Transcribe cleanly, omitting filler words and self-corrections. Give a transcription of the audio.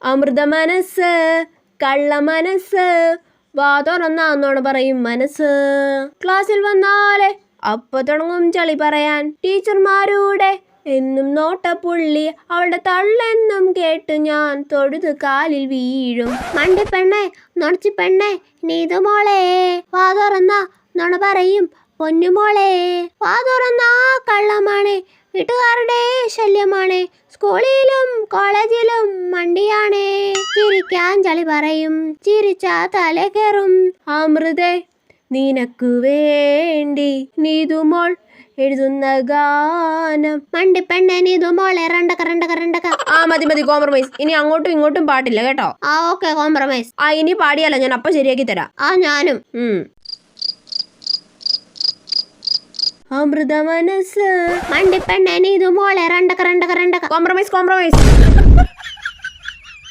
അമൃത മനസ്സ് കള്ള മനസ്സ് വാ തുറന്നാന്നോട് പറയും മനസ്സ്. ക്ലാസ്സിൽ വന്നാലേ അപ്പൊ തുടങ്ങും ചളി പറയാൻ. ടീച്ചർമാരുടെ എന്നും നോട്ടപ്പുള്ളി അവളുടെ തള്ളെന്നും കേട്ട് ഞാൻ തൊഴുത് കാലിൽ വീഴും. മണ്ടിപ്പെണ്ണെ നൊണച്ചിപ്പെണ്ണെ നീതുമോളെ വാ തുറന്ന നുണ പറയും പൊന്നുമോളെ. വാ തുറന്ന കള്ളമാണ്, വീട്ടുകാരുടെ ശല്യമാണ്, സ്കൂളിലും കോളേജിലും മണ്ടിയാണേ. ചിരിക്കാൻ ചളി പറയും, ചിരിച്ച തല കയറും. അമൃതേ നിനക്കു വേണ്ടി നീതുമോൾ എഴുതുന്ന ഗാനം. മണ്ടിപ്പെണ്ണെ നീതുമോളെ രണ്ടക്ക രണ്ടക്ക രണ്ടക്ക. ആ മതി കോംപ്രമൈസ്. ഇനി അങ്ങോട്ടും ഇങ്ങോട്ടും പാട്ടില്ല കേട്ടോ. ആ ഓക്കെ കോംപ്രമൈസ്. ആ ഇനി പാടിയാലോ, ഞാൻ അപ്പൊ ശരിയാക്കി തരാം. ആ ഞാനും. അമൃത മനസ്സ് മണ്ടിപ്പെണ്ണെ നീതുമോളെ രണ്ടക്ക രണ്ടക്ക രണ്ടക്ക. കോംപ്രമൈസ്.